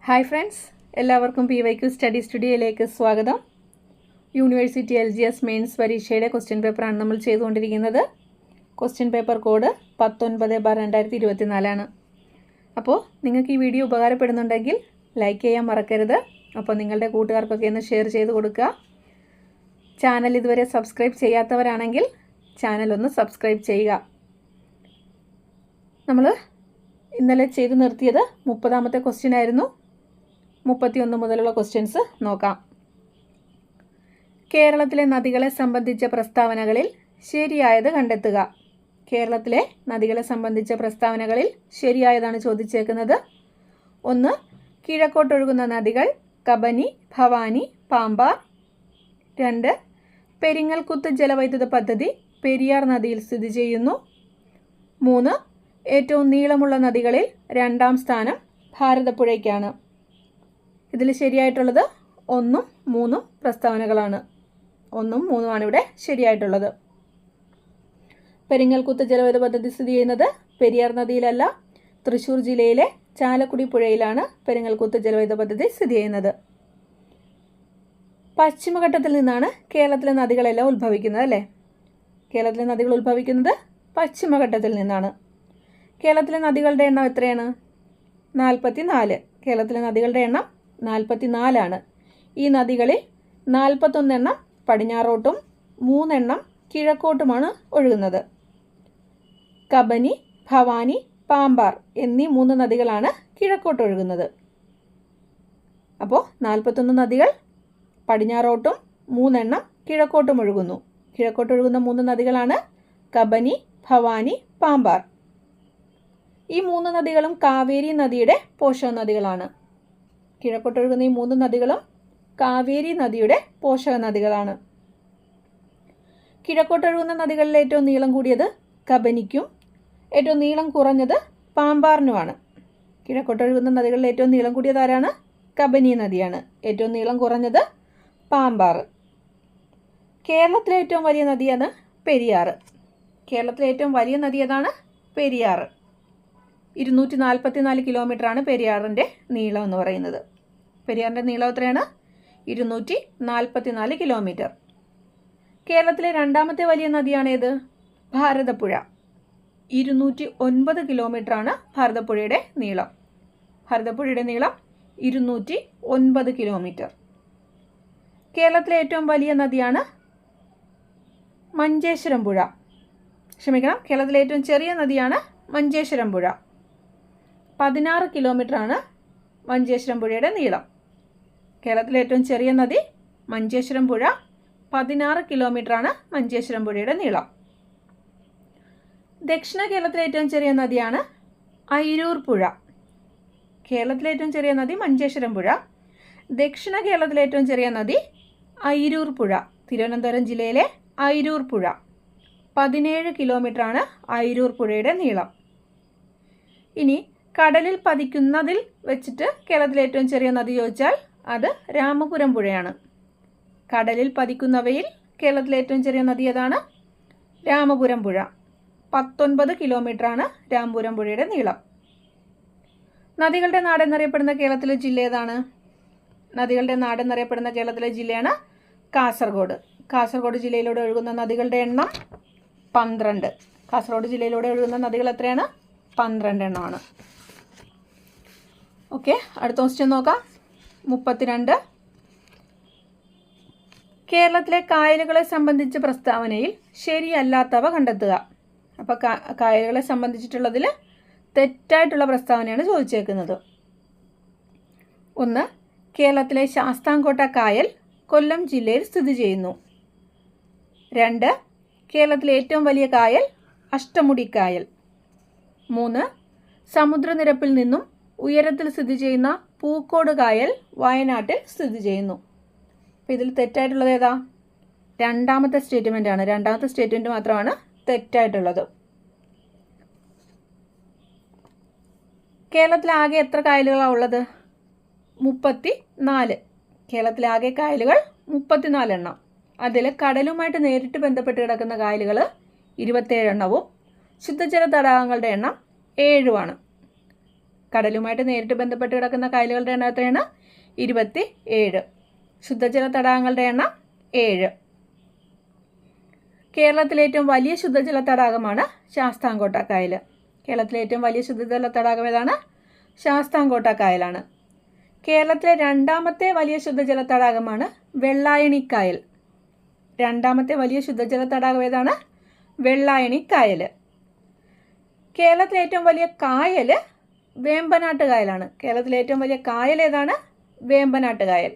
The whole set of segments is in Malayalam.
ഹായ് ഫ്രണ്ട്സ്, എല്ലാവർക്കും PYQ സ്റ്റഡി സ്റ്റുഡിയോയിലേക്ക് സ്വാഗതം. യൂണിവേഴ്സിറ്റി LGS മെയിൻസ് പരീക്ഷയുടെ ക്വസ്റ്റ്യൻ പേപ്പറാണ് നമ്മൾ ചെയ്തുകൊണ്ടിരിക്കുന്നത്. ക്വസ്റ്റ്യൻ പേപ്പർ കോഡ് 19/2024 അപ്പോൾ നിങ്ങൾക്ക് ഈ വീഡിയോ ഉപകാരപ്പെടുന്നുണ്ടെങ്കിൽ ലൈക്ക് ചെയ്യാൻ മറക്കരുത്. അപ്പോൾ നിങ്ങളുടെ കൂട്ടുകാർക്കൊക്കെ ഒന്ന് ഷെയർ ചെയ്ത് കൊടുക്കുക. ചാനൽ ഇതുവരെ സബ്സ്ക്രൈബ് ചെയ്യാത്തവരാണെങ്കിൽ ചാനൽ ഒന്ന് സബ്സ്ക്രൈബ് ചെയ്യുക. നമ്മൾ ഇന്നലെ ചെയ്ത് നിർത്തിയത് 30ാമത്തെ ക്വസ്റ്റ്യൻ ആയിരുന്നു. 31 മുതലുള്ള ക്വസ്റ്റ്യൻസ് നോക്കാം. കേരളത്തിലെ നദികളെ സംബന്ധിച്ച പ്രസ്താവനകളിൽ ശരിയായത് കണ്ടെത്തുക. കേരളത്തിലെ നദികളെ സംബന്ധിച്ച പ്രസ്താവനകളിൽ ശരിയായതാണ് ചോദിച്ചേക്കുന്നത്. 1. കിഴക്കോട്ടൊഴുകുന്ന നദികൾ കബനി, ഭവാനി, പാമ്പാർ. 2. പെരിങ്ങൽകുത്ത് ജലവൈദ്യുത പദ്ധതി പെരിയാർ നദിയിൽ സ്ഥിതി ചെയ്യുന്നു. 3. ഏറ്റവും നീളമുള്ള നദികളിൽ 2ാം സ്ഥാനം ഭാരതപ്പുഴയ്ക്കാണ്. ഇതിൽ ശരിയായിട്ടുള്ളത് 1ഉം 3ഉം പ്രസ്താവനകളാണ്. 1ഉം 3ഉമാണ് ഇവിടെ ശരിയായിട്ടുള്ളത്. പെരിങ്ങൽകുത്ത് ജലവൈദ്യുത പദ്ധതി സ്ഥിതി ചെയ്യുന്നത് പെരിയാർ നദിയിലല്ല, തൃശ്ശൂർ ജില്ലയിലെ ചാലക്കുടി പുഴയിലാണ് പെരിങ്ങൽകുത്ത് ജലവൈദ്യുത പദ്ധതി സ്ഥിതി ചെയ്യുന്നത്. പശ്ചിമഘട്ടത്തിൽ നിന്നാണ് കേരളത്തിലെ നദികളെല്ലാം ഉത്ഭവിക്കുന്നത് അല്ലേ? കേരളത്തിലെ നദികൾ ഉത്ഭവിക്കുന്നത് പശ്ചിമഘട്ടത്തിൽ നിന്നാണ്. കേരളത്തിലെ നദികളുടെ എണ്ണം എത്രയാണ്? 44. കേരളത്തിലെ നദികളുടെ എണ്ണം 44 ഈ നദികളിൽ 41 എണ്ണം പടിഞ്ഞാറോട്ടും 3 എണ്ണം കിഴക്കോട്ടുമാണ് ഒഴുകുന്നത്. കബനി, ഭവാനി, പാമ്പാർ എന്നീ 3 നദികളാണ് കിഴക്കോട്ട് ഒഴുകുന്നത്. അപ്പോൾ 41 നദികൾ പടിഞ്ഞാറോട്ടും 3 എണ്ണം കിഴക്കോട്ടും ഒഴുകുന്നു. കിഴക്കോട്ടൊഴുകുന്ന 3 നദികളാണ് കബനി, ഭവാനി, പാമ്പാർ. ഈ 3 നദികളും കാവേരി നദിയുടെ പോഷക നദികളാണ്. കിഴക്കോട്ടൊഴുകുന്ന ഈ 3 നദികളും കാവേരി നദിയുടെ പോഷക നദികളാണ്. കിഴക്കോട്ടൊഴുകുന്ന നദികളിൽ ഏറ്റവും നീളം കൂടിയത് കബനിക്കും ഏറ്റവും നീളം കുറഞ്ഞത് പാമ്പാറിനുമാണ്. കിഴക്കോട്ടൊഴുകുന്ന നദികളിൽ ഏറ്റവും നീളം കൂടിയത് ആരാണ്? കബനി നദിയാണ്. ഏറ്റവും നീളം കുറഞ്ഞത് പാമ്പാർ. കേരളത്തിലെ ഏറ്റവും വലിയ നദിയാണ് പെരിയാർ. കേരളത്തിലെ ഏറ്റവും വലിയ നദി ഏതാണ്? പെരിയാർ. 244 കിലോമീറ്ററാണ് പെരിയാറിൻ്റെ നീളം എന്ന് പറയുന്നത്. പെരിയാറിൻ്റെ നീളം എത്രയാണ്? 244 കിലോമീറ്റർ. കേരളത്തിലെ 2ാമത്തെ വലിയ നദിയാണേത്? ഭാരതപ്പുഴ. 209 കിലോമീറ്ററാണ് ഭാരതപ്പുഴയുടെ നീളം. ഭാരതപ്പുഴയുടെ നീളം 209 കിലോമീറ്റർ. കേരളത്തിലെ ഏറ്റവും വലിയ നദിയാണ് മഞ്ചേശ്വരം പുഴ. ക്ഷമിക്കണം, കേരളത്തിലെ ഏറ്റവും ചെറിയ നദിയാണ് മഞ്ചേശ്വരം പുഴ. 16 കിലോമീറ്ററാണ് മഞ്ചേശ്വരം പുഴയുടെ നീളം. കേരളത്തിലെ ഏറ്റവും ചെറിയ നദി മഞ്ചേശ്വരം പുഴ. 16 കിലോമീറ്ററാണ് മഞ്ചേശ്വരം പുഴയുടെ നീളം. ദക്ഷിണ കേരളത്തിലെ ഏറ്റവും ചെറിയ നദിയാണ് അയിരൂർ പുഴ. കേരളത്തിലെ ഏറ്റവും ചെറിയ നദി മഞ്ചേശ്വരം പുഴ. ദക്ഷിണ കേരളത്തിലെ ഏറ്റവും ചെറിയ നദി അയിരൂർ പുഴ. തിരുവനന്തപുരം ജില്ലയിലെ അയിരൂർ പുഴ. 17 കിലോമീറ്ററാണ് അയിരൂർ പുഴയുടെ നീളം. ഇനി കടലിൽ പതിക്കുന്നതിൽ വെച്ചിട്ട് കേരളത്തിലെ ഏറ്റവും ചെറിയ നദി ചോദിച്ചാൽ അത് രാമപുരം പുഴയാണ്. കടലിൽ പതിക്കുന്നവയിൽ കേരളത്തിലെ ഏറ്റവും ചെറിയ നദി ഏതാണ്? രാമപുരം പുഴ. 19 കിലോമീറ്ററാണ് രാമപുരം പുഴയുടെ നീളം. നദികളുടെ നാടെന്നറിയപ്പെടുന്ന കേരളത്തിലെ ജില്ല ഏതാണ്? നദികളുടെ നാടെന്നറിയപ്പെടുന്ന കേരളത്തിലെ ജില്ലയാണ് കാസർഗോഡ്. കാസർഗോഡ് ജില്ലയിലൂടെ ഒഴുകുന്ന നദികളുടെ എണ്ണം 12. കാസർഗോഡ് ജില്ലയിലൂടെ ഒഴുകുന്ന നദികൾ എത്രയാണ്? 12 എണ്ണമാണ്. ഓക്കെ, അടുത്ത ക്വസ്റ്റ്യൻ നോക്കാം. 32. കേരളത്തിലെ കായലുകളെ സംബന്ധിച്ച പ്രസ്താവനയിൽ ശരിയല്ലാത്തവ കണ്ടെത്തുക. അപ്പോൾ കായലുകളെ സംബന്ധിച്ചിട്ടുള്ളതിൽ തെറ്റായിട്ടുള്ള പ്രസ്താവനയാണ് ചോദിച്ചേക്കുന്നത്. 1. കേരളത്തിലെ ശാസ്താംകോട്ട കായൽ കൊല്ലം ജില്ലയിൽ സ്ഥിതി ചെയ്യുന്നു. 2. കേരളത്തിലെ ഏറ്റവും വലിയ കായൽ അഷ്ടമുടി കായൽ. 3. സമുദ്രനിരപ്പിൽ നിന്നും ഉയരത്തിൽ സ്ഥിതി ചെയ്യുന്ന പൂക്കോട് കായൽ വയനാട്ടിൽ സ്ഥിതി ചെയ്യുന്നു. അപ്പോൾ ഇതിൽ തെറ്റായിട്ടുള്ളത് ഏതാ? 2ാമത്തെ സ്റ്റേറ്റ്മെൻ്റ് ആണ്. 2ാമത്തെ സ്റ്റേറ്റ്മെൻറ്റ് മാത്രമാണ് തെറ്റായിട്ടുള്ളത്. കേരളത്തിലാകെ എത്ര കായലുകളാണ് ഉള്ളത്? 34. കേരളത്തിലാകെ കായലുകൾ 34 എണ്ണം. അതിൽ കടലുമായിട്ട് നേരിട്ട് ബന്ധപ്പെട്ട് കിടക്കുന്ന കായലുകൾ 27 എണ്ണവും ശുദ്ധജല തടാകങ്ങളുടെ എണ്ണം 7ഉമാണ്. കടലുമായിട്ട് നേരിട്ട് ബന്ധപ്പെട്ട് കിടക്കുന്ന കായലുകളുടെ എണ്ണം എത്രയാണ്? 27. ശുദ്ധജല തടാകങ്ങളുടെ എണ്ണം 7. കേരളത്തിലെ ഏറ്റവും വലിയ ശുദ്ധജല തടാകമാണ് ശാസ്താംകോട്ട കായൽ. കേരളത്തിലെ ഏറ്റവും വലിയ ശുദ്ധജല തടാകം ഏതാണ്? ശാസ്താംകോട്ട കായലാണ്. കേരളത്തിലെ രണ്ടാമത്തെ വലിയ ശുദ്ധജല തടാകമാണ് വെള്ളായണിക്കായൽ. രണ്ടാമത്തെ വലിയ ശുദ്ധജല തടാകം ഏതാണ്? വെള്ളായണിക്കായൽ. കേരളത്തിലെ ഏറ്റവും വലിയ കായൽ വേമ്പനാട്ട് കായലാണ്. കേരളത്തിലെ ഏറ്റവും വലിയ കായൽ ഏതാണ്? വേമ്പനാട്ട് കായൽ.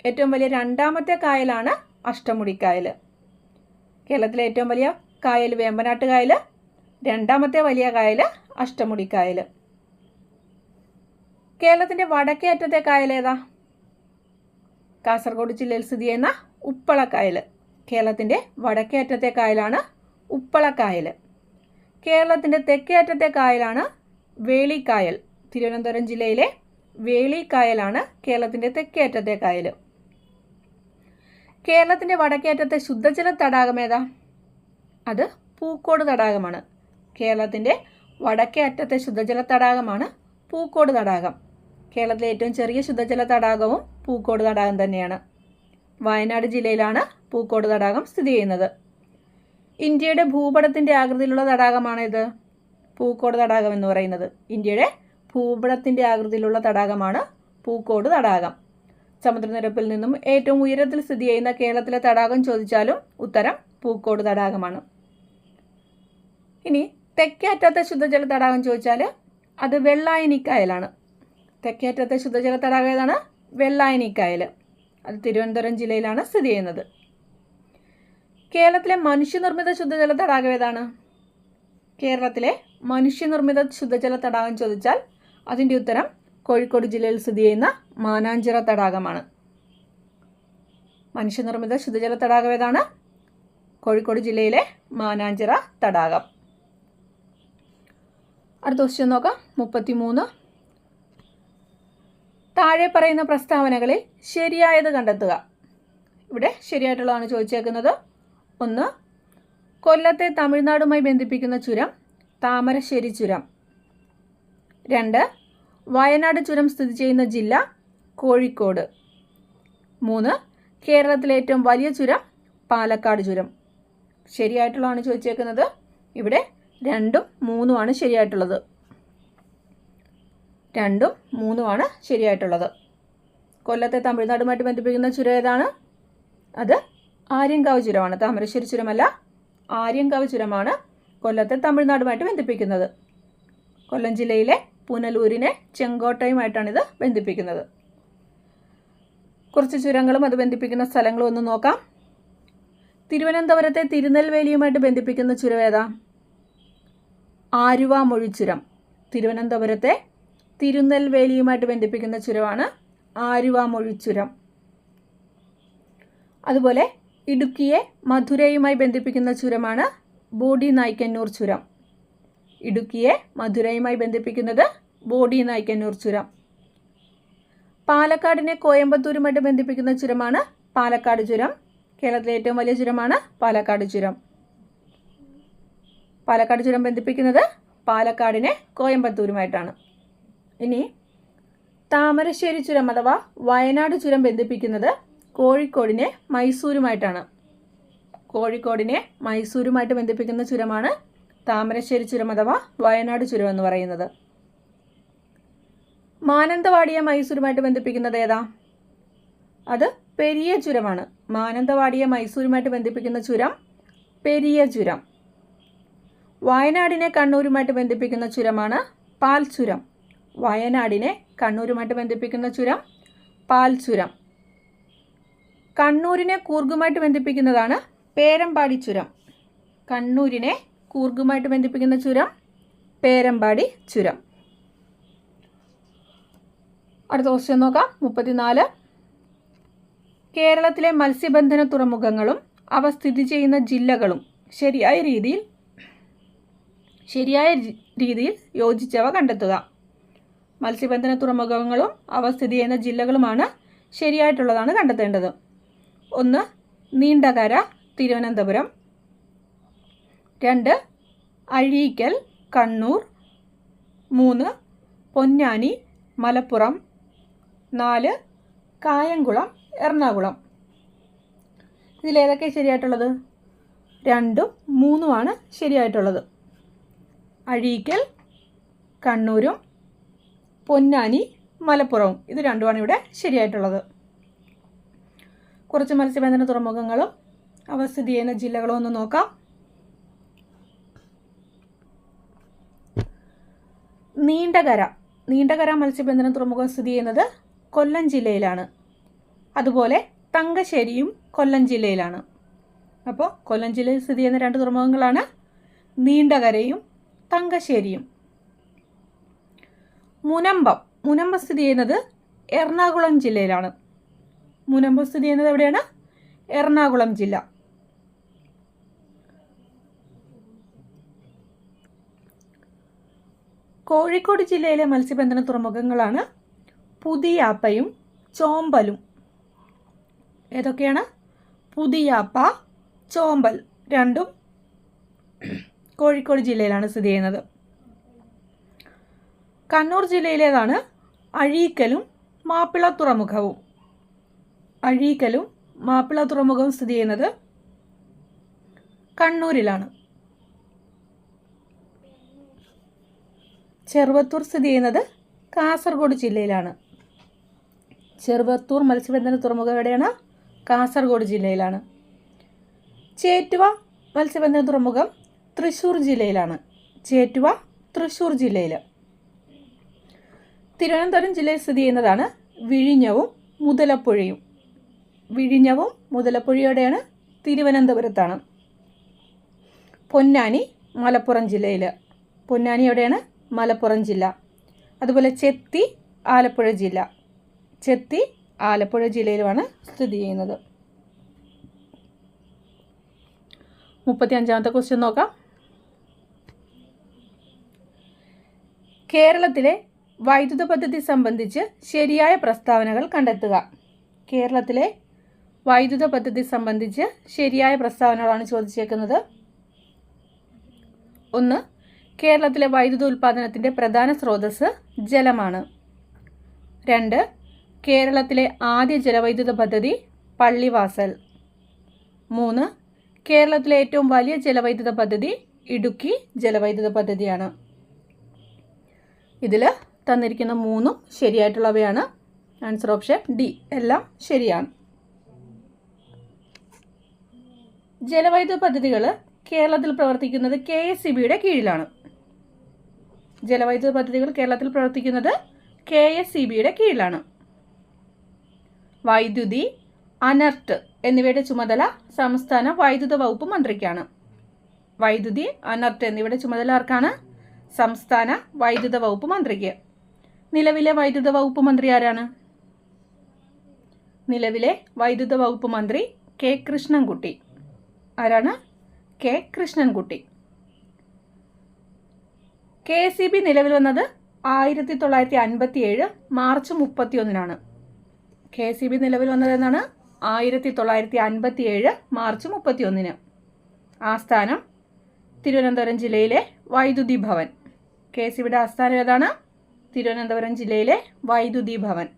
ഏറ്റവും വലിയ രണ്ടാമത്തെ കായലാണ് അഷ്ടമുടിക്കായൽ. കേരളത്തിലെ ഏറ്റവും വലിയ കായൽ വേമ്പനാട്ട് കായൽ, രണ്ടാമത്തെ വലിയ കായൽ അഷ്ടമുടിക്കായൽ. കേരളത്തിൻ്റെ വടക്കേ അറ്റത്തെ കായൽ ഏതാ? കാസർഗോഡ് ജില്ലയിൽ സ്ഥിതി ചെയ്യുന്ന ഉപ്പളക്കായൽ. കേരളത്തിൻ്റെ വടക്കേ അറ്റത്തെ കായലാണ് ഉപ്പളക്കായൽ. കേരളത്തിൻ്റെ തെക്കേ അറ്റത്തെ കായലാണ് വേളിക്കായൽ. തിരുവനന്തപുരം ജില്ലയിലെ വേളിക്കായലാണ് കേരളത്തിൻ്റെ തെക്കേ അറ്റത്തെ കായൽ. കേരളത്തിൻ്റെ വടക്കേ അറ്റത്തെ ശുദ്ധജല തടാകം ഏതാ? അത് പൂക്കോട് തടാകമാണ്. കേരളത്തിൻ്റെ വടക്കേ അറ്റത്തെ ശുദ്ധജല തടാകമാണ് പൂക്കോട് തടാകം. കേരളത്തിലെ ഏറ്റവും ചെറിയ ശുദ്ധജല തടാകവും പൂക്കോട് തടാകം തന്നെയാണ്. വയനാട് ജില്ലയിലാണ് പൂക്കോട് തടാകം സ്ഥിതി ചെയ്യുന്നത്. ഇന്ത്യയുടെ ഭൂപടത്തിൻ്റെ ആകൃതിയിലുള്ള തടാകമാണിത്, പൂക്കോട് തടാകം എന്ന് പറയുന്നത്. ഇന്ത്യയുടെ ഭൂപടത്തിൻ്റെ ആകൃതിയിലുള്ള തടാകമാണ് പൂക്കോട് തടാകം. സമുദ്രനിരപ്പിൽ നിന്നും ഏറ്റവും ഉയരത്തിൽ സ്ഥിതി ചെയ്യുന്ന കേരളത്തിലെ തടാകം ചോദിച്ചാലും ഉത്തരം പൂക്കോട് തടാകമാണ്. ഇനി തെക്കേ അറ്റത്തെ ശുദ്ധജല തടാകം ചോദിച്ചാൽ അത് വെള്ളായണിക്കായലാണ്. തെക്കേ അറ്റത്തെ ശുദ്ധജല തടാകം ഏതാണ്? വെള്ളായണിക്കായൽ. അത് തിരുവനന്തപുരം ജില്ലയിലാണ് സ്ഥിതി ചെയ്യുന്നത്. കേരളത്തിലെ മനുഷ്യനിർമ്മിത ശുദ്ധജല തടാകം ഏതാണ്? കേരളത്തിലെ മനുഷ്യനിർമ്മിത ശുദ്ധജല തടാകം ചോദിച്ചാൽ അതിൻ്റെ ഉത്തരം കോഴിക്കോട് ജില്ലയിൽ സ്ഥിതി ചെയ്യുന്ന മാനാഞ്ചിറ തടാകമാണ്. മനുഷ്യനിർമ്മിത ശുദ്ധജല തടാകം ഏതാണ്? കോഴിക്കോട് ജില്ലയിലെ മാനാഞ്ചിറ തടാകം. അടുത്ത ക്വസ്റ്റ്യൻ നോക്കാം. 33. താഴെ പറയുന്ന പ്രസ്താവനകളിൽ ശരിയായത് കണ്ടെത്തുക. ഇവിടെ ശരിയായിട്ടുള്ളതാണ് ചോദിച്ചേക്കുന്നത്. 1. കൊല്ലത്തെ തമിഴ്നാടുമായി ബന്ധിപ്പിക്കുന്ന ചുരം താമരശ്ശേരി ചുരം. 2. വയനാട് ചുരം സ്ഥിതി ചെയ്യുന്ന ജില്ല കോഴിക്കോട്. 3. കേരളത്തിലെ ഏറ്റവും വലിയ ചുരം പാലക്കാട് ചുരം. ശരിയായിട്ടുള്ളതാണ് ചോദിച്ചേക്കുന്നത്. ഇവിടെ 2ഉം 3ഉമാണ് ശരിയായിട്ടുള്ളത്. 2ഉം 3ഉമാണ് ശരിയായിട്ടുള്ളത്. കൊല്ലത്തെ തമിഴ്നാടുമായിട്ട് ബന്ധിപ്പിക്കുന്ന ചുരം ഏതാണ്? അത് ആര്യങ്കാവ് ചുരമാണ്. താമരശ്ശേരി ചുരമല്ല, ആര്യങ്കാവ് ചുരമാണ് കൊല്ലത്തെ തമിഴ്നാടുമായിട്ട് ബന്ധിപ്പിക്കുന്നത്. കൊല്ലം ജില്ലയിലെ പുനലൂരിനെ ചെങ്കോട്ടയുമായിട്ടാണിത് ബന്ധിപ്പിക്കുന്നത്. കുറച്ച് ചുരങ്ങളും അത് ബന്ധിപ്പിക്കുന്ന സ്ഥലങ്ങളും ഒന്ന് നോക്കാം. തിരുവനന്തപുരത്തെ തിരുനെൽവേലിയുമായിട്ട് ബന്ധിപ്പിക്കുന്ന ചുരം ഏതാ? ആലുവാമൊഴി ചുരം. തിരുവനന്തപുരത്തെ തിരുനെൽവേലിയുമായിട്ട് ബന്ധിപ്പിക്കുന്ന ചുരമാണ് ആലുവാമൊഴി ചുരം. അതുപോലെ ഇടുക്കിയെ മധുരയുമായി ബന്ധിപ്പിക്കുന്ന ചുരമാണ് ബോഡി നായ്ക്കന്നൂർ ചുരം. ഇടുക്കിയെ മധുരയുമായി ബന്ധിപ്പിക്കുന്നത് ബോഡി നായ്ക്കന്നൂർ ചുരം. പാലക്കാടിനെ കോയമ്പത്തൂരുമായിട്ട് ബന്ധിപ്പിക്കുന്ന ചുരമാണ് പാലക്കാട് ചുരം. കേരളത്തിലെ ഏറ്റവും വലിയ ചുരമാണ് പാലക്കാട് ചുരം. പാലക്കാട് ചുരം ബന്ധിപ്പിക്കുന്നത് പാലക്കാടിനെ കോയമ്പത്തൂരുമായിട്ടാണ്. ഇനി താമരശ്ശേരി ചുരം അഥവാ വയനാട് ചുരം ബന്ധിപ്പിക്കുന്നത് കോഴിക്കോടിനെ മൈസൂരുമായിട്ടാണ്. കോഴിക്കോടിനെ മൈസൂരുമായിട്ട് ബന്ധിപ്പിക്കുന്ന ചുരമാണ് താമരശ്ശേരി ചുരം അഥവാ വയനാട് ചുരം എന്ന് പറയുന്നത്. മാനന്തവാടിയെ മൈസൂരുമായിട്ട് ബന്ധിപ്പിക്കുന്നത് ഏതാ? അത് പെരിയ ചുരമാണ്. മാനന്തവാടിയെ മൈസൂരുമായിട്ട് ബന്ധിപ്പിക്കുന്ന ചുരം പെരിയ ചുരം. വയനാടിനെ കണ്ണൂരുമായിട്ട് ബന്ധിപ്പിക്കുന്ന ചുരമാണ് പാൽ ചുരം. വയനാടിനെ കണ്ണൂരുമായിട്ട് ബന്ധിപ്പിക്കുന്ന ചുരം പാൽ ചുരം. കണ്ണൂരിനെ കൂർഗുമായിട്ട് ബന്ധിപ്പിക്കുന്നതാണ് പേരമ്പാടി ചുരം. കണ്ണൂരിനെ കൂർഗുമായിട്ട് ബന്ധിപ്പിക്കുന്ന ചുരം പേരമ്പാടി ചുരം. അടുത്ത ക്വസ്റ്റ്യൻ നോക്കാം. 34. കേരളത്തിലെ മത്സ്യബന്ധന തുറമുഖങ്ങളും അവ സ്ഥിതി ചെയ്യുന്ന ജില്ലകളും ശരിയായ രീതിയിൽ യോജിച്ചവ കണ്ടെത്തുക. മത്സ്യബന്ധന തുറമുഖങ്ങളും അവ സ്ഥിതി ചെയ്യുന്ന ജില്ലകളുമാണ് ശരിയായിട്ടുള്ളതാണ് കണ്ടെത്തേണ്ടത്. 1. നീണ്ടകര തിരുവനന്തപുരം. 2. അഴീക്കൽ കണ്ണൂർ. 3. പൊന്നാനി, മലപ്പുറം. 4 കായംകുളം, എറണാകുളം. ഇതിലേതൊക്കെ ശരിയായിട്ടുള്ളത്? 2ഉം 3ഉമാണ് ശരിയായിട്ടുള്ളത്. അഴീക്കൽ, കണ്ണൂരും പൊന്നാനി, മലപ്പുറവും. ഇത് 2ആണ് ഇവിടെ ശരിയായിട്ടുള്ളത്. കുറച്ച് മത്സ്യബന്ധന തുറമുഖങ്ങളും അവ സ്ഥിതി ചെയ്യുന്ന ജില്ലകളും ഒന്ന് നോക്കാം. നീണ്ടകര മത്സ്യബന്ധന തുറമുഖം സ്ഥിതി ചെയ്യുന്നത് കൊല്ലം ജില്ലയിലാണ്. അതുപോലെ തങ്കശ്ശേരിയും കൊല്ലം ജില്ലയിലാണ്. അപ്പോൾ കൊല്ലം ജില്ലയിൽ സ്ഥിതി ചെയ്യുന്ന 2 തുറമുഖങ്ങളാണ് നീണ്ടകരയും തങ്കശ്ശേരിയും. മുനമ്പം സ്ഥിതി ചെയ്യുന്നത് എറണാകുളം ജില്ലയിലാണ്. മുനമ്പം സ്ഥിതി ചെയ്യുന്നത് എവിടെയാണ്? എറണാകുളം ജില്ല. കോഴിക്കോട് ജില്ലയിലെ മത്സ്യബന്ധന തുറമുഖങ്ങളാണ് പുതിയാപ്പയും ചോമ്പലും. ഏതൊക്കെയാണ്? പുതിയാപ്പ, ചോമ്പൽ. 2ഉം കോഴിക്കോട് ജില്ലയിലാണ് സ്ഥിതി ചെയ്യുന്നത്. കണ്ണൂർ ജില്ലയിലേതാണ് അഴീക്കലും മാപ്പിള തുറമുഖവും. അഴീക്കലും മാപ്പിള തുറമുഖവും സ്ഥിതി ചെയ്യുന്നത് കണ്ണൂരിലാണ്. ചെറുവത്തൂർ സ്ഥിതി ചെയ്യുന്നത് കാസർഗോഡ് ജില്ലയിലാണ്. ചെറുവത്തൂർ മത്സ്യബന്ധന തുറമുഖം എവിടെയാണ്? കാസർഗോഡ് ജില്ലയിലാണ്. ചേറ്റുവ മത്സ്യബന്ധന തുറമുഖം തൃശ്ശൂർ ജില്ലയിലാണ്. ചേറ്റുവ തൃശ്ശൂർ ജില്ലയിൽ. തിരുവനന്തപുരം ജില്ലയിൽ സ്ഥിതി ചെയ്യുന്നതാണ് വിഴിഞ്ഞവും മുതലപ്പുഴയും. വിഴിഞ്ഞവും മുതലപ്പുഴയോടെയാണ് തിരുവനന്തപുരത്താണ്. പൊന്നാനി മലപ്പുറം ജില്ലയിൽ. പൊന്നാനി എവിടെയാണ്? മലപ്പുറം ജില്ല. അതുപോലെ ചെത്തി ആലപ്പുഴ ജില്ല. ചെത്തി ആലപ്പുഴ ജില്ലയിലുമാണ് സ്ഥിതി ചെയ്യുന്നത്. 35ാമത്തെ ക്വസ്റ്റ്യൻ നോക്കാം. കേരളത്തിലെ വൈദ്യുത പദ്ധതി സംബന്ധിച്ച് ശരിയായ പ്രസ്താവനകൾ കണ്ടെത്തുക. കേരളത്തിലെ വൈദ്യുത പദ്ധതി സംബന്ധിച്ച് ശരിയായ പ്രസ്താവനകളാണ് ചോദിച്ചേക്കുന്നത്. 1. കേരളത്തിലെ വൈദ്യുത ഉൽപ്പാദനത്തിൻ്റെ പ്രധാന സ്രോതസ്സ് ജലമാണ്. 2. കേരളത്തിലെ ആദ്യ ജലവൈദ്യുത പദ്ധതി പള്ളിവാസൽ. 3. കേരളത്തിലെ ഏറ്റവും വലിയ ജലവൈദ്യുത പദ്ധതി ഇടുക്കി ജലവൈദ്യുത പദ്ധതിയാണ്. ഇതിൽ തന്നിരിക്കുന്ന 3ഉം ശരിയായിട്ടുള്ളവയാണ്. ആൻസർ ഓപ്ഷൻ ഡി എല്ലാം ശരിയാണ്. ജലവൈദ്യുത പദ്ധതികൾ കേരളത്തിൽ പ്രവർത്തിക്കുന്നത് KSEBയുടെ കീഴിലാണ്. ജലവൈദ്യുത പദ്ധതികൾ കേരളത്തിൽ പ്രവർത്തിക്കുന്നത് KSEBയുടെ കീഴിലാണ്. വൈദ്യുതി, അനർട്ട് എന്നിവയുടെ ചുമതല സംസ്ഥാന വൈദ്യുത വകുപ്പ് മന്ത്രിക്കാണ്. വൈദ്യുതി, അനർട്ട് എന്നിവയുടെ ചുമതല ആർക്കാണ്? സംസ്ഥാന വൈദ്യുത വകുപ്പ് മന്ത്രിക്ക്. നിലവിലെ വൈദ്യുത വകുപ്പ് മന്ത്രി ആരാണ്? നിലവിലെ വൈദ്യുത വകുപ്പ് മന്ത്രി കെ കൃഷ്ണൻകുട്ടി. ആരാണ്? കെ കൃഷ്ണൻകുട്ടി. KSEB നിലവിൽ വന്നത് 1957 മാർച്ച് 31-നാണ്. KSEB നിലവിൽ വന്നത് എന്നാണ്? 1957 മാർച്ച് 31-ന്. ആസ്ഥാനം തിരുവനന്തപുരം ജില്ലയിലെ വൈദ്യുതി ഭവൻ. KSEBയുടെ ആസ്ഥാനം ഏതാണ്? തിരുവനന്തപുരം ജില്ലയിലെ വൈദ്യുതി ഭവൻ.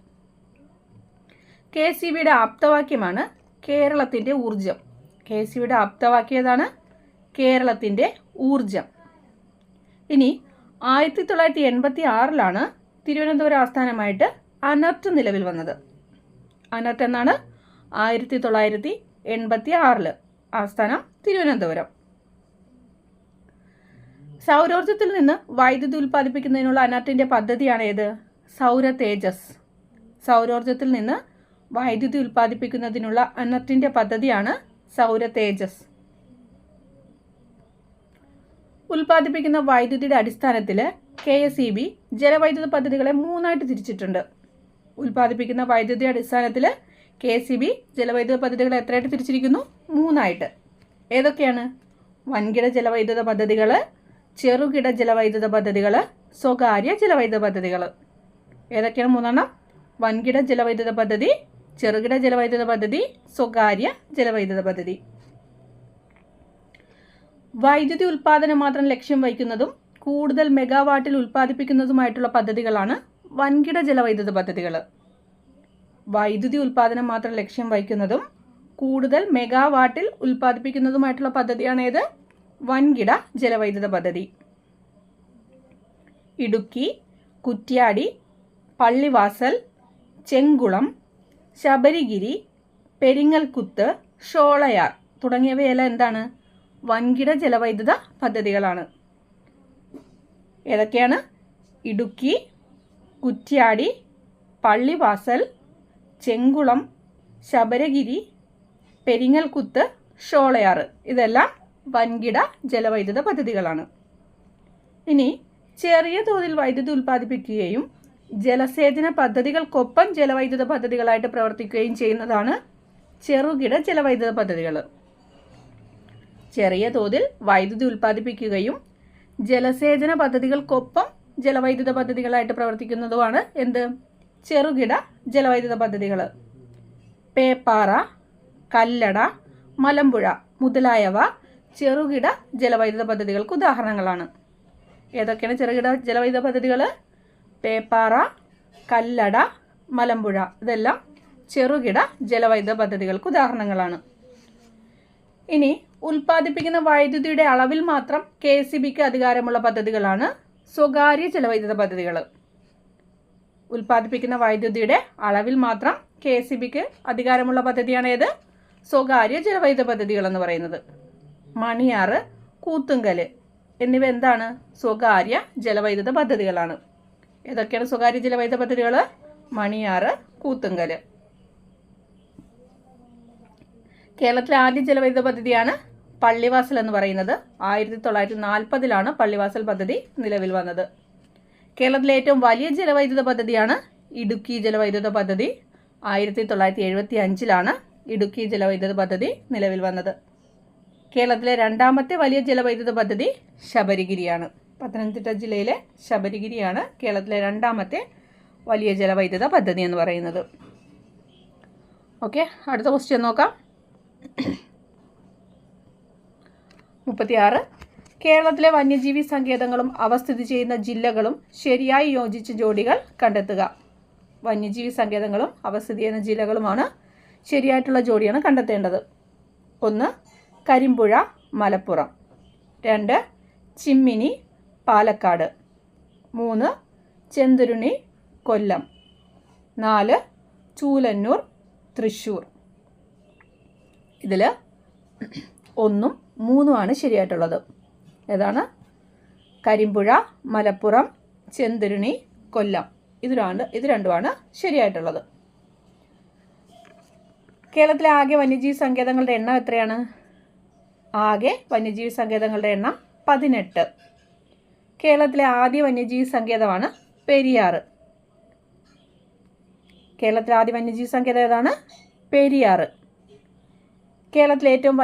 KSEBയുടെ ആപ്തവാക്യമാണ് കേരളത്തിൻ്റെ ഊർജം. KSEBയുടെ ആപ്തവാക്യം ഏതാണ്? കേരളത്തിൻ്റെ ഊർജം. ഇനി 1986-ലാണ് തിരുവനന്തപുരം ആസ്ഥാനമായിട്ട് അനർട്ട് നിലവിൽ വന്നത്. അനർട്ട് എന്നാണ്? 1986 ആസ്ഥാനം തിരുവനന്തപുരം. സൗരോർജ്ജത്തിൽ നിന്ന് വൈദ്യുതി ഉൽപ്പാദിപ്പിക്കുന്നതിനുള്ള അനർട്ടിൻ്റെ പദ്ധതിയാണ് ഏത്? സൗര തേജസ്. സൗരോർജ്ജത്തിൽ നിന്ന് വൈദ്യുതി ഉൽപ്പാദിപ്പിക്കുന്നതിനുള്ള അനർട്ടിൻ്റെ പദ്ധതിയാണ് സൗര തേജസ്. ഉൽപ്പാദിപ്പിക്കുന്ന വൈദ്യുതിയുടെ അടിസ്ഥാനത്തിൽ KSEB ജലവൈദ്യുത പദ്ധതികളെ 3ആയിട്ട് തിരിച്ചിട്ടുണ്ട്. ഉൽപ്പാദിപ്പിക്കുന്ന വൈദ്യുതി അടിസ്ഥാനത്തിൽ KSEB ജലവൈദ്യുത പദ്ധതികളെ എത്രയായിട്ട് തിരിച്ചിരിക്കുന്നു? 3ആയിട്ട്. ഏതൊക്കെയാണ്? വൻകിട ജലവൈദ്യുത പദ്ധതികൾ, ചെറുകിട ജലവൈദ്യുത പദ്ധതികൾ, സ്വകാര്യ ജലവൈദ്യുത പദ്ധതികൾ. ഏതൊക്കെയാണ് 3എണ്ണം? വൻകിട ജലവൈദ്യുത പദ്ധതി, ചെറുകിട ജലവൈദ്യുത പദ്ധതി, സ്വകാര്യ ജലവൈദ്യുത പദ്ധതി. വൈദ്യുതി ഉൽപ്പാദനം മാത്രം ലക്ഷ്യം വയ്ക്കുന്നതും കൂടുതൽ മെഗാവാട്ടിൽ ഉൽപ്പാദിപ്പിക്കുന്നതുമായിട്ടുള്ള പദ്ധതികളാണ് വൻകിട ജലവൈദ്യുത പദ്ധതികൾ. വൈദ്യുതി ഉൽപ്പാദനം മാത്രം ലക്ഷ്യം വയ്ക്കുന്നതും കൂടുതൽ മെഗാവാട്ടിൽ ഉൽപ്പാദിപ്പിക്കുന്നതുമായിട്ടുള്ള പദ്ധതിയാണ് ഏത്? വൻകിട ജലവൈദ്യുത പദ്ധതി. ഇടുക്കി, കുറ്റ്യാടി, പള്ളിവാസൽ, ചെങ്കുളം, ശബരിഗിരി, പെരിങ്ങൽകുത്ത്, ഷോളയാർ തുടങ്ങിയവയെല്ലാം എന്താണ്? വൻകിട ജലവൈദ്യുത പദ്ധതികളാണ്. ഏതൊക്കെയാണ്? ഇടുക്കി, കുറ്റ്യാടി, പള്ളിവാസൽ, ചെങ്കുളം, ശബരഗിരി, പെരിങ്ങൽകുത്ത്, ഷോളയാർ ഇതെല്ലാം വൻകിട ജലവൈദ്യുത പദ്ധതികളാണ്. ഇനി ചെറിയ തോതിൽ വൈദ്യുതി ഉൽപ്പാദിപ്പിക്കുകയും ജലസേചന പദ്ധതികൾക്കൊപ്പം ജലവൈദ്യുത പദ്ധതികളായിട്ട് പ്രവർത്തിക്കുകയും ചെയ്യുന്നതാണ് ചെറുകിട ജലവൈദ്യുത പദ്ധതികൾ. ചെറിയ തോതിൽ വൈദ്യുതി ഉൽപ്പാദിപ്പിക്കുകയും ജലസേചന പദ്ധതികൾക്കൊപ്പം ജലവൈദ്യുത പദ്ധതികളായിട്ട് പ്രവർത്തിക്കുന്നതുമാണ് എന്ത്? ചെറുകിട ജലവൈദ്യുത പദ്ധതികൾ. പേപ്പാറ, കല്ലട, മലമ്പുഴ മുതലായവ ചെറുകിട ജലവൈദ്യുത പദ്ധതികൾക്ക് ഉദാഹരണങ്ങളാണ്. ഏതൊക്കെയാണ് ചെറുകിട ജലവൈദ്യുത പദ്ധതികൾ? പേപ്പാറ, കല്ലട, മലമ്പുഴ ഇതെല്ലാം ചെറുകിട ജലവൈദ്യുത പദ്ധതികൾക്ക് ഉദാഹരണങ്ങളാണ്. ഇനി ഉൽപ്പാദിപ്പിക്കുന്ന വൈദ്യുതിയുടെ അളവിൽ മാത്രം KSEBിക്ക് അധികാരമുള്ള പദ്ധതികളാണ് സ്വകാര്യ ജലവൈദ്യുത പദ്ധതികൾ. ഉൽപ്പാദിപ്പിക്കുന്ന വൈദ്യുതിയുടെ അളവിൽ മാത്രം KSEBിക്ക് അധികാരമുള്ള പദ്ധതിയാണ് ഏത്? സ്വകാര്യ ജലവൈദ്യുത പദ്ധതികൾ എന്ന് പറയുന്നത്. മണിയാറ്, കൂത്തുങ്കല് എന്നിവ എന്താണ്? സ്വകാര്യ ജലവൈദ്യുത പദ്ധതികളാണ്. ഏതൊക്കെയാണ് സ്വകാര്യ ജലവൈദ്യുത പദ്ധതികൾ? മണിയാറ്, കൂത്തുങ്കല്. കേരളത്തിലെ ആദ്യ ജലവൈദ്യുത പദ്ധതിയാണ് പള്ളിവാസൽ എന്ന് പറയുന്നത്. 1940 പള്ളിവാസൽ പദ്ധതി നിലവിൽ വന്നത്. കേരളത്തിലെ ഏറ്റവും വലിയ ജലവൈദ്യുത പദ്ധതിയാണ് ഇടുക്കി ജലവൈദ്യുത പദ്ധതി. 1975 ഇടുക്കി ജലവൈദ്യുത പദ്ധതി നിലവിൽ വന്നത്. കേരളത്തിലെ രണ്ടാമത്തെ വലിയ ജലവൈദ്യുത പദ്ധതി ശബരിഗിരിയാണ്. പത്തനംതിട്ട ജില്ലയിലെ ശബരിഗിരിയാണ് കേരളത്തിലെ രണ്ടാമത്തെ വലിയ ജലവൈദ്യുത പദ്ധതി എന്ന് പറയുന്നത്. ഓക്കെ, അടുത്ത ക്വസ്റ്റ്യൻ നോക്കാം. 36. കേരളത്തിലെ വന്യജീവി സങ്കേതങ്ങളും അവ സ്ഥിതി ചെയ്യുന്ന ജില്ലകളും ശരിയായി യോജിച്ച ജോഡികൾ കണ്ടെത്തുക. വന്യജീവി സങ്കേതങ്ങളും അവ സ്ഥിതി ചെയ്യുന്ന ജില്ലകളുമാണ് ശരിയായിട്ടുള്ള ജോഡിയാണ് കണ്ടെത്തേണ്ടത്. 1. കരിമ്പുഴ, മലപ്പുറം. 2. ചിമ്മിനി, പാലക്കാട്. 3. ചെന്തുരുണി, കൊല്ലം. 4. ചൂലന്നൂർ, തൃശ്ശൂർ. ഇതിൽ 1ഉം 3ഉമാണ് ശരിയായിട്ടുള്ളത്. ഏതാണ്? കരിമ്പുഴ, മലപ്പുറം, ചെന്തുരുണി, കൊല്ലം. ഇത് രണ്ടുമാണ് ശരിയായിട്ടുള്ളത്. കേരളത്തിലെ ആകെ വന്യജീവി സങ്കേതങ്ങളുടെ എണ്ണം എത്രയാണ്? ആകെ വന്യജീവി സങ്കേതങ്ങളുടെ എണ്ണം 18. കേരളത്തിലെ ആദ്യ വന്യജീവി സങ്കേതമാണ് പെരിയാർ. കേരളത്തിലെ ആദ്യ വന്യജീവി സങ്കേതം ഏതാണ്? പെരിയാർ. കേരളത്തിലെ ഏറ്റവും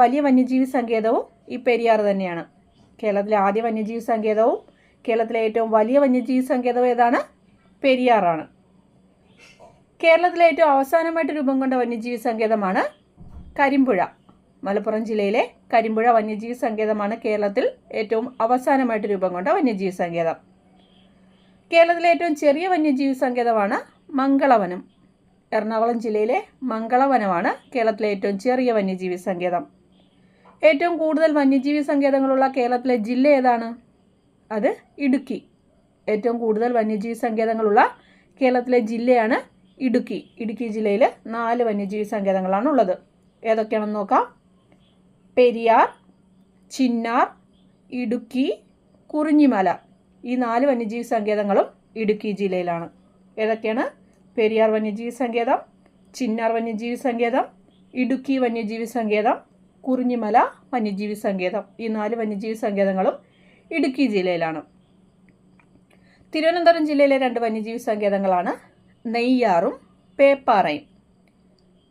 വലിയ വന്യജീവി സങ്കേതവും ഈ പെരിയാർ തന്നെയാണ്. കേരളത്തിലെ ആദ്യ വന്യജീവി സങ്കേതവും കേരളത്തിലെ ഏറ്റവും വലിയ വന്യജീവി സങ്കേതവും ഏതാണ്? പെരിയാറാണ്. കേരളത്തിലെ ഏറ്റവും അവസാനമായിട്ട് രൂപം കൊണ്ട വന്യജീവി സങ്കേതമാണ് കരിമ്പുഴ. മലപ്പുറം ജില്ലയിലെ കരിമ്പുഴ വന്യജീവി സങ്കേതമാണ് കേരളത്തിൽ ഏറ്റവും അവസാനമായിട്ട് രൂപം കൊണ്ട വന്യജീവി സങ്കേതം. കേരളത്തിലെ ഏറ്റവും ചെറിയ വന്യജീവി സങ്കേതമാണ് മംഗളവനം. എറണാകുളം ജില്ലയിലെ മംഗളവനമാണ് കേരളത്തിലെ ഏറ്റവും ചെറിയ വന്യജീവി സങ്കേതം. ഏറ്റവും കൂടുതൽ വന്യജീവി സങ്കേതങ്ങളുള്ള കേരളത്തിലെ ജില്ല ഏതാണ്? അത് ഇടുക്കി. ഏറ്റവും കൂടുതൽ വന്യജീവി സങ്കേതങ്ങളുള്ള കേരളത്തിലെ ജില്ലയാണ് ഇടുക്കി. ഇടുക്കി ജില്ലയിൽ 4 വന്യജീവി സങ്കേതങ്ങളാണ് ഉള്ളത്. ഏതൊക്കെയാണെന്ന് നോക്കാം. പെരിയാർ, ചിന്നാർ, ഇടുക്കി, കുറിഞ്ഞിമല. ഈ 4 വന്യജീവി സങ്കേതങ്ങളും ഇടുക്കി ജില്ലയിലാണ്. ഏതൊക്കെയാണ്? പെരിയാർ വന്യജീവി സങ്കേതം, ചിന്നാർ വന്യജീവി സങ്കേതം, ഇടുക്കി വന്യജീവി സങ്കേതം, കുറിഞ്ഞിമല വന്യജീവി സങ്കേതം. ഈ 4 വന്യജീവി സങ്കേതങ്ങളും ഇടുക്കി ജില്ലയിലാണ്. തിരുവനന്തപുരം ജില്ലയിലെ 2 വന്യജീവി സങ്കേതങ്ങളാണ് നെയ്യാറും പേപ്പാറയും.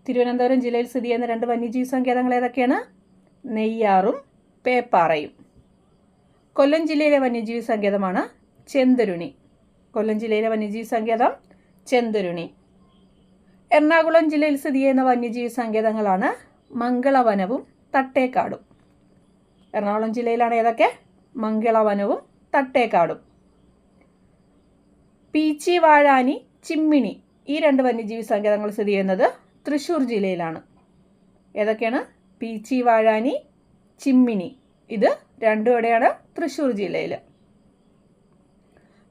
തിരുവനന്തപുരം ജില്ലയിൽ സ്ഥിതി ചെയ്യുന്ന 2 വന്യജീവി സങ്കേതങ്ങൾ ഏതൊക്കെയാണ്? നെയ്യാറും പേപ്പാറയും. കൊല്ലം ജില്ലയിലെ വന്യജീവി സങ്കേതമാണ് ചെന്തുരുണി. കൊല്ലം ജില്ലയിലെ വന്യജീവി സങ്കേതം ചെന്തുരുണി. എറണാകുളം ജില്ലയിൽ സ്ഥിതി ചെയ്യുന്ന വന്യജീവി സങ്കേതങ്ങളാണ് മംഗളവനവും തട്ടേക്കാടും. എറണാകുളം ജില്ലയിലാണ് ഏതൊക്കെ? മംഗളവനവും തട്ടേക്കാടും. പീച്ചി, വാഴാനി, ചിമ്മിണി ഈ 2 വന്യജീവി സങ്കേതങ്ങൾ സ്ഥിതി ചെയ്യുന്നത് തൃശ്ശൂർ ജില്ലയിലാണ്. ഏതൊക്കെയാണ്? പീച്ചി, വാഴാനി, ചിമ്മിണി. ഇത് 2 എവിടെയാണ്? തൃശ്ശൂർ ജില്ലയിൽ.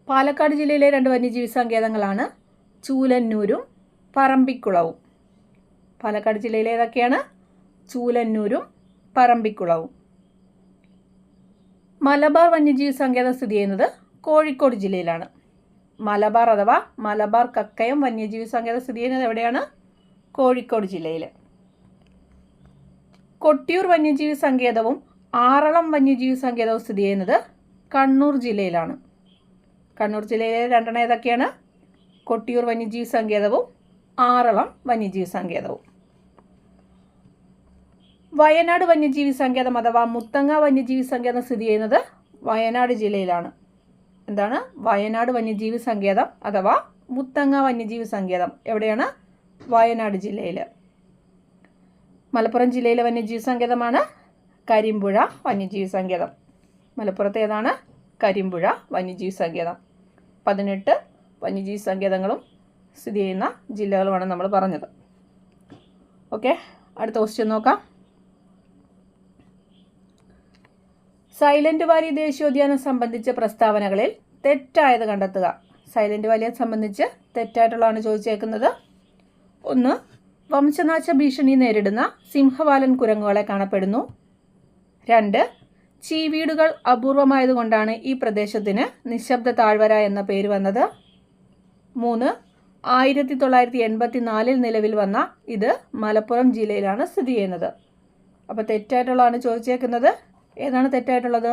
പാലക്കാട് ജില്ലയിലെ 2 വന്യജീവി സങ്കേതങ്ങളാണ് ചൂലന്നൂരും പറമ്പിക്കുളവും. പാലക്കാട് ജില്ലയിലെ ഏതൊക്കെയാണ്? ചൂലന്നൂരും പറമ്പിക്കുളവും. മലബാർ വന്യജീവി സങ്കേതം സ്ഥിതി ചെയ്യുന്നത് കോഴിക്കോട് ജില്ലയിലാണ്. മലബാർ അഥവാ മലബാർ കക്കയം വന്യജീവി സങ്കേതം സ്ഥിതി ചെയ്യുന്നത് എവിടെയാണ്? കോഴിക്കോട് ജില്ലയിൽ. കൊട്ടിയൂർ വന്യജീവി സങ്കേതവും ആറളം വന്യജീവി സങ്കേതവും സ്ഥിതി ചെയ്യുന്നത് കണ്ണൂർ ജില്ലയിലാണ്. കണ്ണൂർ ജില്ലയിലെ 2 ഏതൊക്കെയാണ്? കൊട്ടിയൂർ വന്യജീവി സങ്കേതവും ആറളം വന്യജീവി സങ്കേതവും. വയനാട് വന്യജീവി സങ്കേതം അഥവാ മുത്തങ്ങ വന്യജീവി സങ്കേതം സ്ഥിതി ചെയ്യുന്നത് വയനാട് ജില്ലയിലാണ്. എന്താണ്? വയനാട് വന്യജീവി സങ്കേതം അഥവാ മുത്തങ്ങ വന്യജീവി സങ്കേതം എവിടെയാണ്? വയനാട് ജില്ലയിൽ. മലപ്പുറം ജില്ലയിലെ വന്യജീവി സങ്കേതമാണ് കരിമ്പുഴ വന്യജീവി സങ്കേതം. മലപ്പുറത്ത് ഏതാണ്? കരിമ്പുഴ വന്യജീവി സങ്കേതം. 18 വന്യജീവി സങ്കേതങ്ങളും സ്ഥിതി ചെയ്യുന്ന ജില്ലകളുമാണ് നമ്മൾ പറഞ്ഞത്. ഓക്കെ, അടുത്ത ക്വസ്റ്റ്യൻ നോക്കാം. സൈലന്റ് വാലി ദേശീയോദ്യാനം സംബന്ധിച്ച പ്രസ്താവനകളിൽ തെറ്റായത് കണ്ടെത്തുക. സൈലന്റ് വാലിയെ സംബന്ധിച്ച് തെറ്റായിട്ടുള്ളതാണ് ചോദിച്ചേക്കുന്നത്. 1. വംശനാശ ഭീഷണി നേരിടുന്ന സിംഹവാലൻ കുരങ്ങുകളെ കാണപ്പെടുന്നു. 2. ചീവീടുകൾ അപൂർവമായതുകൊണ്ടാണ് ഈ പ്രദേശത്തിന് നിശബ്ദ താഴ്വര എന്ന പേര് വന്നത്. 3. 1984 നിലവിൽ വന്ന ഇത് മലപ്പുറം ജില്ലയിലാണ് സ്ഥിതി ചെയ്യുന്നത്. അപ്പോൾ തെറ്റായിട്ടുള്ളതാണ് ചോദിച്ചേക്കുന്നത്. ഏതാണ് തെറ്റായിട്ടുള്ളത്?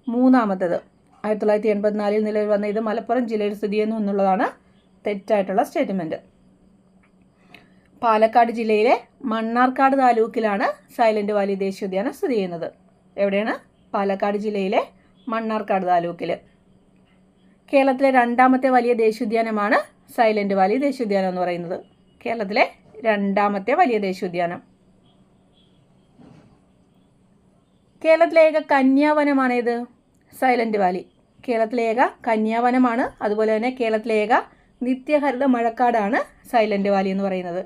3ാമത്തേത്. 1984 നിലവിൽ വന്ന ഇത് മലപ്പുറം ജില്ലയിൽ സ്ഥിതി ചെയ്യുന്നു എന്നുള്ളതാണ് തെറ്റായിട്ടുള്ള സ്റ്റേറ്റ്മെൻറ്റ്. പാലക്കാട് ജില്ലയിലെ മണ്ണാർക്കാട് താലൂക്കിലാണ് സൈലന്റ് വാലി ദേശീയോദ്യാനം സ്ഥിതി ചെയ്യുന്നത്. എവിടെയാണ്? പാലക്കാട് ജില്ലയിലെ മണ്ണാർക്കാട് താലൂക്കിൽ. കേരളത്തിലെ 2ാമത്തെ വലിയ ദേശീയോദ്യാനമാണ് സൈലന്റ് വാലി ദേശീയോദ്യാനം എന്ന് പറയുന്നത്. കേരളത്തിലെ 2ാമത്തെ വലിയ ദേശീയോദ്യാനം. കേരളത്തിലെ ഏക കന്യാവനമാണ് ഇത്? Silent Valley. കേരളത്തിലെ ഏക കന്യാവനമാണ്. അതുപോലെ തന്നെ കേരളത്തിലെ ഏക നിത്യഹരിത മഴക്കാടാണ് സൈലന്റ് വാലി എന്ന് പറയുന്നത്.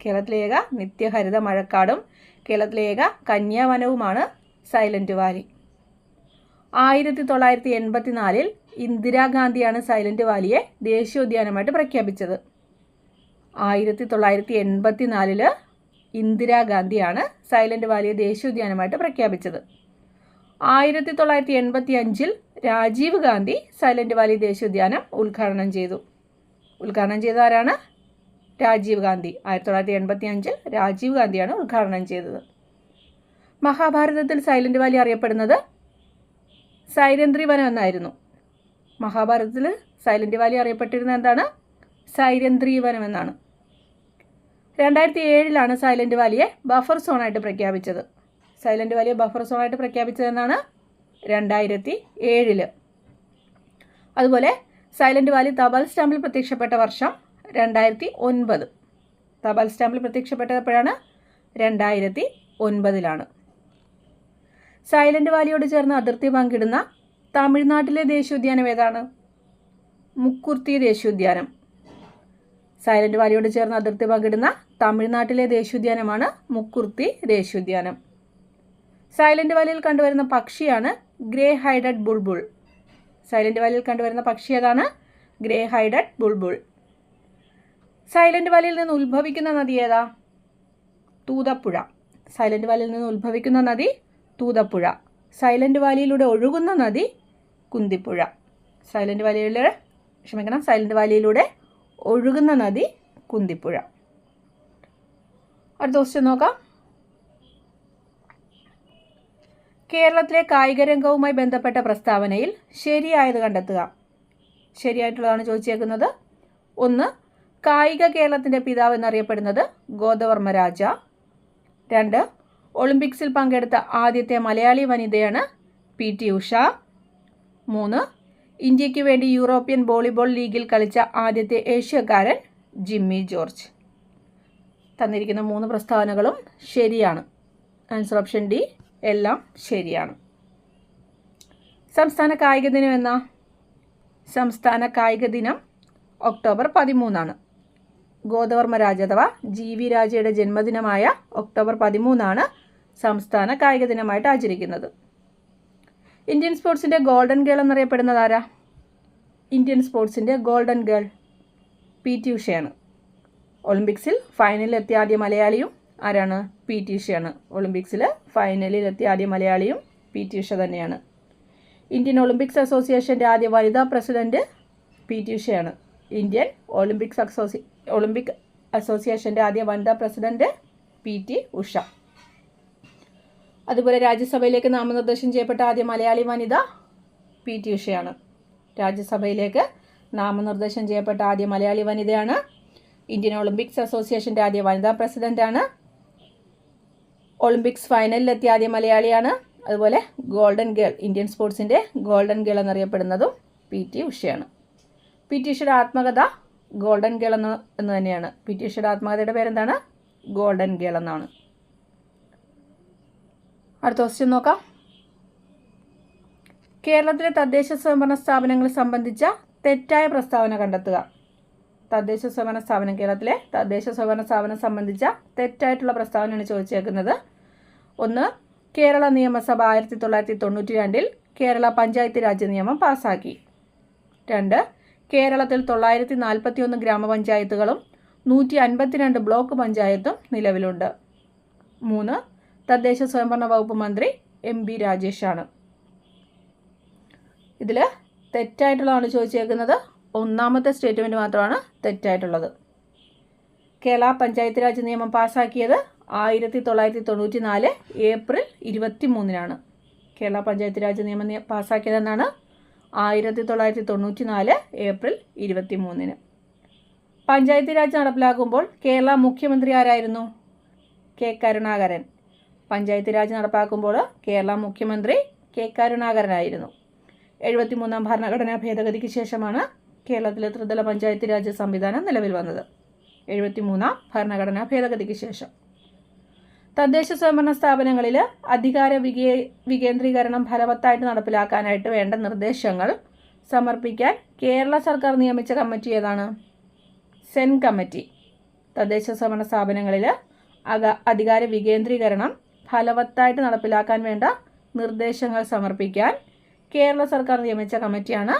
കേരളത്തിലെ ഏക നിത്യഹരിത മഴക്കാടും കേരളത്തിലെ ഏക കന്യാവനവുമാണ് സൈലന്റ് വാലി. 1984 ഇന്ദിരാഗാന്ധിയാണ് സൈലന്റ് വാലിയെ ദേശീയോദ്യാനമായിട്ട് പ്രഖ്യാപിച്ചത്. 1984 ഇന്ദിരാഗാന്ധിയാണ് സൈലന്റ് വാലിയെ ദേശീയോദ്യാനമായിട്ട് പ്രഖ്യാപിച്ചത്. 1985 രാജീവ് ഗാന്ധി സൈലന്റ് വാലി ദേശീയോദ്യാനം ഉദ്ഘാടനം ചെയ്തു. ഉദ്ഘാടനം ചെയ്ത ആരാണ്? രാജീവ് ഗാന്ധി. 1985 രാജീവ് ഗാന്ധിയാണ് ഉദ്ഘാടനം ചെയ്തത്. മഹാഭാരതത്തിൽ സൈലന്റ് വാലി അറിയപ്പെടുന്നത് സൈരന്ധ്രി വനം എന്നായിരുന്നു. മഹാഭാരതത്തിൽ സൈലന്റ് വാലി അറിയപ്പെട്ടിരുന്നത് എന്താണ്? സൈരന്ധ്രി വനം എന്നാണ്. 2007 സൈലന്റ് വാലിയെ ബഫർ സോണായിട്ട് പ്രഖ്യാപിച്ചത്. സൈലന്റ് വാലിയെ ബഫർ സോണായിട്ട് പ്രഖ്യാപിച്ചതെന്നാണ് 2007. അതുപോലെ സൈലന്റ് വാലി തപാൽ സ്റ്റാമ്പിൽ പ്രത്യക്ഷപ്പെട്ട വർഷം 2009. തപാൽ സ്റ്റാമ്പിൽ പ്രത്യക്ഷപ്പെട്ടത് എപ്പോഴാണ്? 2009. സൈലന്റ് വാലിയോട് ചേർന്ന് അതിർത്തി പങ്കിടുന്ന തമിഴ്നാട്ടിലെ ദേശീയോദ്യാനം ഏതാണ്? മുക്കുർത്തി ദേശീയോദ്യാനം. സൈലന്റ് വാലിയോട് ചേർന്ന് അതിർത്തി പങ്കിടുന്ന തമിഴ്നാട്ടിലെ ദേശീയോദ്യാനമാണ് മുക്കുർത്തി ദേശീയോദ്യാനം. സൈലന്റ് വാലിയിൽ കണ്ടുവരുന്ന പക്ഷിയാണ് ഗ്രേ ഹൈഡഡ് ബുൾബുൾ. സൈലന്റ് വാലിയിൽ കണ്ടുവരുന്ന പക്ഷി ഏതാണ്? ഗ്രേ ഹൈഡഡ് ബുൾബുൾ. സൈലന്റ് വാലിയിൽ നിന്ന് ഉത്ഭവിക്കുന്ന നദി ഏതാ? തൂതപ്പുഴ. സൈലന്റ് വാലിയിൽ നിന്ന് ഉത്ഭവിക്കുന്ന നദി തൂതപ്പുഴ. സൈലന്റ് വാലിയിലൂടെ ഒഴുകുന്ന നദി കുന്തിപ്പുഴ. സൈലന്റ് വാലിയിലൂടെ ഒഴുകുന്ന നദി കുന്തിപ്പുഴ. അടുത്ത ക്വസ്റ്റ്യൻ നോക്കാം. കേരളത്തിലെ കായിക രംഗവുമായി ബന്ധപ്പെട്ട പ്രസ്താവനയിൽ ശരിയായത് കണ്ടെത്തുക. ശരിയായിട്ടുള്ളതാണ് ചോദിച്ചേക്കുന്നത്. 1. കായിക കേരളത്തിൻ്റെ പിതാവ് എന്നറിയപ്പെടുന്നത് ഗോദവർമ്മ രാജ. 2. ഒളിമ്പിക്സിൽ പങ്കെടുത്ത ആദ്യത്തെ മലയാളി വനിതയാണ് PT ഉഷ. 3. ഇന്ത്യക്ക് വേണ്ടി യൂറോപ്യൻ വോളിബോൾ ലീഗിൽ കളിച്ച ആദ്യത്തെ ഏഷ്യക്കാരൻ ജിമ്മി ജോർജ്. തന്നിരിക്കുന്ന 3 പ്രസ്താവനകളും ശരിയാണ്. ആൻസർ ഓപ്ഷൻ ഡി എല്ലാം ശരിയാണ്. സംസ്ഥാന കായിക ദിനം എന്നാ? സംസ്ഥാന കായിക ദിനം ഒക്ടോബർ 13 ഗോദവർമ്മ രാജ അഥവാ GV രാജയുടെ ജന്മദിനമായ ഒക്ടോബർ 13 സംസ്ഥാന കായിക ദിനമായിട്ട് ആചരിക്കുന്നത്. ഇന്ത്യൻ സ്പോർട്സിൻ്റെ ഗോൾഡൻ ഗേൾ എന്നറിയപ്പെടുന്നത് ആരാ? ഇന്ത്യൻ സ്പോർട്സിൻ്റെ ഗോൾഡൻ ഗേൾ PT ഉഷയാണ്. ഒളിമ്പിക്സിൽ ഫൈനലിൽ എത്തിയ ആദ്യ മലയാളിയും ആരാണ്? PT ഉഷയാണ്. ഒളിമ്പിക്സിൽ ഫൈനലിൽ എത്തിയ ആദ്യ മലയാളിയും PT ഉഷ തന്നെയാണ്. ഇന്ത്യൻ ഒളിമ്പിക്സ് അസോസിയേഷൻ്റെ ആദ്യ വനിതാ പ്രസിഡന്റ് PT ഉഷയാണ്. ഇന്ത്യൻ ഒളിമ്പിക് അസോസിയേഷൻ്റെ ആദ്യ വനിതാ പ്രസിഡന്റ് PT ഉഷ. അതുപോലെ രാജ്യസഭയിലേക്ക് നാമനിർദ്ദേശം ചെയ്യപ്പെട്ട ആദ്യ മലയാളി വനിത PT ഉഷയാണ്. രാജ്യസഭയിലേക്ക് നാമനിർദ്ദേശം ചെയ്യപ്പെട്ട ആദ്യ മലയാളി വനിതയാണ്. ഇന്ത്യൻ ഒളിമ്പിക്സ് അസോസിയേഷൻ്റെ ആദ്യ വനിതാ പ്രസിഡന്റാണ്. ഒളിമ്പിക്സ് ഫൈനലിലെത്തിയ ആദ്യ മലയാളിയാണ്. അതുപോലെ ഗോൾഡൻ ഗേൾ, ഇന്ത്യൻ സ്പോർട്സിൻ്റെ ഗോൾഡൻ ഗേൾ എന്നറിയപ്പെടുന്നതും PT ഉഷയാണ്. PT ഉഷയുടെ ആത്മകഥ ഗോൾഡൻ ഗേൾ എന്ന് തന്നെയാണ്. PT ഉഷയുടെ ആത്മകഥയുടെ പേരെന്താണ്? ഗോൾഡൻ ഗേൾ എന്നാണ്. അടുത്ത ക്വസ്റ്റ്യൻ നോക്കാം. കേരളത്തിലെ തദ്ദേശ സ്വയംഭരണ സ്ഥാപനങ്ങൾ സംബന്ധിച്ച തെറ്റായ പ്രസ്താവന കണ്ടെത്തുക. തദ്ദേശ സ്വയംഭരണ സ്ഥാപനം, കേരളത്തിലെ തദ്ദേശ സ്വയംഭരണ സ്ഥാപനം സംബന്ധിച്ച തെറ്റായിട്ടുള്ള പ്രസ്താവനയാണ് ചോദിച്ചേക്കുന്നത്. 1. കേരള നിയമസഭ 1992 കേരള പഞ്ചായത്ത് രാജ് നിയമം പാസാക്കി. 2. കേരളത്തിൽ 941 ഗ്രാമപഞ്ചായത്തുകളും 152 ബ്ലോക്ക് പഞ്ചായത്തും നിലവിലുണ്ട്. 3. തദ്ദേശ സ്വയംഭരണ വകുപ്പ് മന്ത്രി MB രാജേഷാണ്. ഇതിൽ തെറ്റായിട്ടുള്ളതാണ് ചോദിച്ചേക്കുന്നത്. ഒന്നാമത്തെ സ്റ്റേറ്റ്മെൻറ്റ് മാത്രമാണ് തെറ്റായിട്ടുള്ളത്. കേരള പഞ്ചായത്ത് രാജ് നിയമം പാസാക്കിയത് 1994 ഏപ്രിൽ 23 കേരള പഞ്ചായത്ത് രാജ് നിയമം പാസാക്കിയതെന്നാണ്? 1994 ഏപ്രിൽ 23. പഞ്ചായത്ത് രാജ് നടപ്പിലാക്കുമ്പോൾ കേരള മുഖ്യമന്ത്രി ആരായിരുന്നു? K. കരുണാകരൻ. പഞ്ചായത്ത് രാജ് നടപ്പാക്കുമ്പോൾ കേരള മുഖ്യമന്ത്രി K. കരുണാകരനായിരുന്നു. 73 ഭരണഘടനാ ഭേദഗതിക്ക് ശേഷമാണ് കേരളത്തിലെ ത്രിതല പഞ്ചായത്ത് രാജ് സംവിധാനം നിലവിൽ വന്നത്. 73 ഭരണഘടനാ ഭേദഗതിക്ക് ശേഷം. തദ്ദേശ സ്വയംഭരണ സ്ഥാപനങ്ങളിൽ അധികാര വികേന്ദ്രീകരണം ഫലവത്തായിട്ട് നടപ്പിലാക്കാനായിട്ട് വേണ്ട നിർദ്ദേശങ്ങൾ സമർപ്പിക്കാൻ കേരള സർക്കാർ നിയമിച്ച കമ്മിറ്റി ഏതാണ്? സെൻ കമ്മിറ്റി. തദ്ദേശ സ്വയംഭരണ സ്ഥാപനങ്ങളിൽ അധികാര വികേന്ദ്രീകരണം ഫലവത്തായിട്ട് നടപ്പിലാക്കാൻ വേണ്ട നിർദ്ദേശങ്ങൾ സമർപ്പിക്കാൻ കേരള സർക്കാർ നിയമിച്ച കമ്മിറ്റിയാണ്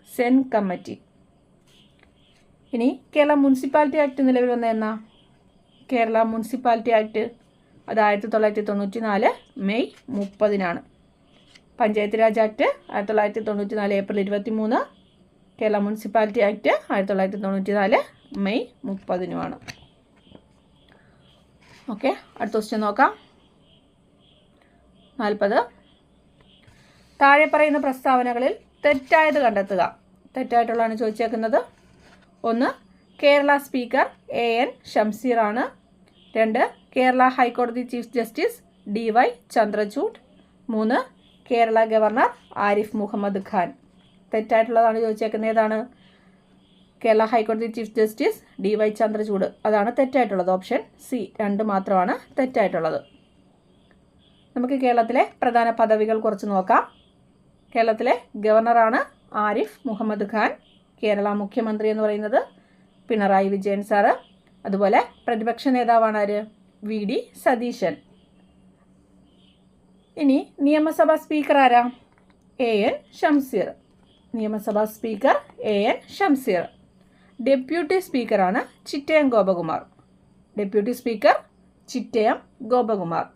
സെൻ കമ്മിറ്റി. ഇനി കേരള മുനിസിപ്പാലിറ്റി ആക്ട് നിലവിൽ വന്ന എന്നാ? കേരള മുനിസിപ്പാലിറ്റി ആക്ട് അത് 1994 May 30. Panchayat raj act 1994 April 23. Kerala municipality act 1994 May 30. Okay, അടുത്ത ക്വസ്റ്റ്യൻ നോക്കാം. 40. താഴെ പറയുന്ന പ്രസ്താവനകളിൽ തെറ്റായത് കണ്ടെത്തുക. തെറ്റായിട്ടുള്ളതാണ് ചോദിച്ചേക്കുന്നത്. 1. കേരള സ്പീക്കർ AN ഷംസീറാണ്. 2. കേരള ഹൈക്കോടതി chief justice DY Chandrachud. 3. Kerala governor Arif Muhammad Khan. തെറ്റായിട്ടുള്ളതാണ് ചോദിച്ചേക്കുന്നത്. ഏതാണ്? കേരള ഹൈക്കോടതി ചീഫ് ജസ്റ്റിസ് DY ചന്ദ്രചൂഡ്. അതാണ് തെറ്റായിട്ടുള്ളത്. ഓപ്ഷൻ C 2 മാത്രമാണ് തെറ്റായിട്ടുള്ളത്. നമുക്ക് കേരളത്തിലെ പ്രധാന പദവികൾ കുറച്ച് നോക്കാം. കേരളത്തിലെ ഗവർണറാണ് ആരിഫ് മുഹമ്മദ് ഖാൻ. കേരള മുഖ്യമന്ത്രി എന്ന് പറയുന്നത് പിണറായി വിജയൻ സാറ്. അതുപോലെ പ്രതിപക്ഷ നേതാവാണ് ആര്? VD സതീശൻ. ഇനി നിയമസഭാ സ്പീക്കർ ആരാ? AN ഷംസീർ. നിയമസഭാ സ്പീക്കർ AN ഷംസീർ. ഡെപ്യൂട്ടി സ്പീക്കറാണ് Chittayam Gopakumar. Deputy speaker Chittayam Gopakumar.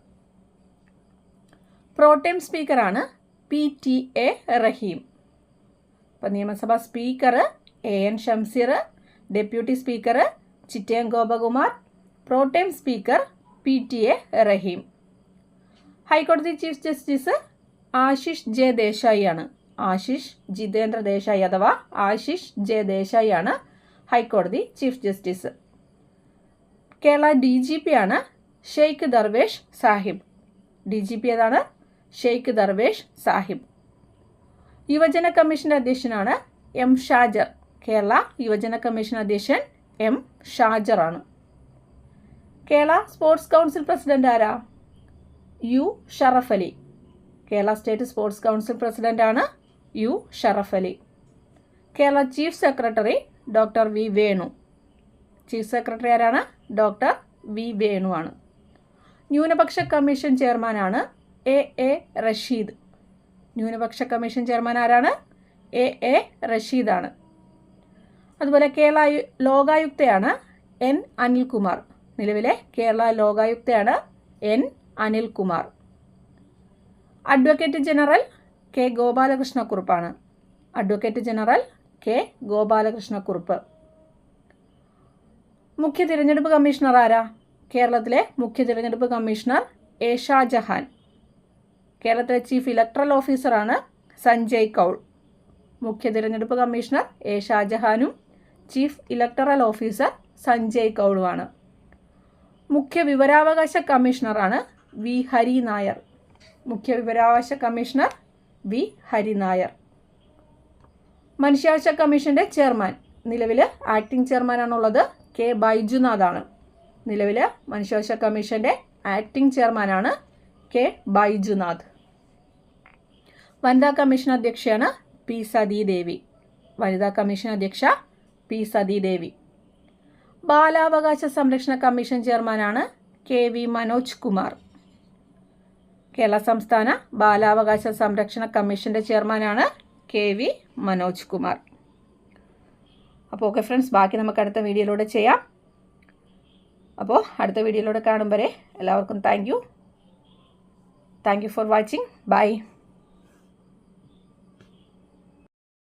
Pro tem സ്പീക്കറാണ് PTA റഹീം. അപ്പോൾ നിയമസഭാ speaker AN Shamseer, deputy speaker Chittayam Gopakumar, pro tem speaker PTA Raheem. ഹൈക്കോടതി chief justice Ashish J Desai ആണ്. ആശിഷ് ജിതേന്ദ്ര ദേശായി അഥവാ ആശിഷ് J ദേശായി ആണ് ഹൈക്കോടതി ചീഫ് ജസ്റ്റിസ്. കേരള DGP ആണ് ഷെയ്ഖ് ദർവേഷ് സാഹിബ്. DGP ഏതാണ്? ഷെയ്ഖ് ദർവേഷ് സാഹിബ്. യുവജന കമ്മീഷൻ അധ്യക്ഷനാണ് M ഷാജർ. കേരള യുവജന കമ്മീഷൻ അധ്യക്ഷൻ M ഷാജർ ആണ്. കേരള സ്പോർട്സ് കൗൺസിൽ പ്രസിഡന്റ് ആരാ? U Sharaf Ali. Kerala state sports council president ആണ് U Sharaf Ali. Kerala chief secretary doctor V Venu. Chief secretary ആരാണ്? ഡോക്ടർ വി വേണു ആണ്. ന്യൂനപക്ഷ കമ്മീഷൻ ചെയർമാനാണ് എ റഷീദ്. ന്യൂനപക്ഷ കമ്മീഷൻ ചെയർമാൻ ആരാണ്? എ റഷീദാണ്. അതുപോലെ കേരള ലോകായുക്തയാണ് എൻ അനിൽകുമാർ. നിലവിലെ കേരള ലോകായുക്തയാണ് N Anilkumar. Advocate general K ഗോപാലകൃഷ്ണക്കുറുപ്പാണ്. Advocate general K Gopalakrishna Kurup. മുഖ്യ തിരഞ്ഞെടുപ്പ് കമ്മീഷണർ ആരാ? കേരളത്തിലെ മുഖ്യ തിരഞ്ഞെടുപ്പ് കമ്മീഷണർ എ ഷാജഹാൻ. കേരളത്തിലെ ചീഫ് ഇലക്ട്രൽ ഓഫീസറാണ് സഞ്ജയ് കൗൾ. മുഖ്യ തിരഞ്ഞെടുപ്പ് കമ്മീഷണർ എ ഷാജഹാനും ചീഫ് ഇലക്ടറൽ ഓഫീസർ സഞ്ജയ് കൗളുമാണ്. മുഖ്യ വിവരാവകാശ കമ്മീഷണറാണ് വി ഹരി നായർ. മുഖ്യ വിവരാവകാശ കമ്മീഷണർ വി ഹരി നായർ. മനുഷ്യാവകാശ കമ്മീഷന്റെ ചെയർമാൻ, നിലവിൽ ആക്ടിംഗ് ചെയർമാനാണുള്ളത് കെ ബൈജുനാഥാണ്. നിലവിൽ മനുഷ്യാവകാശ കമ്മീഷന്റെ ആക്ടിംഗ് ചെയർമാനാണ് കെ ബൈജുനാഥ്. വനിതാ കമ്മീഷൻ അധ്യക്ഷയാണ് പി സതീദേവി. വനിതാ കമ്മീഷൻ അധ്യക്ഷ പി സതീദേവി. ബാലാവകാശ സംരക്ഷണ കമ്മീഷൻ ചെയർമാനാണ് കെ വി മനോജ് കുമാർ. കേരള സംസ്ഥാന ബാലാവകാശ സംരക്ഷണ കമ്മീഷന്റെ ചെയർമാനാണ് കെ വി മനോജ് കുമാർ. അപ്പോൾ ഓക്കെ ഫ്രണ്ട്സ്, ബാക്കി നമുക്ക് അടുത്ത വീഡിയോയിലൂടെ ചെയ്യാം. അപ്പോൾ അടുത്ത വീഡിയോയിലൂടെ കാണും വരെ എല്ലാവർക്കും thank you for watching. By.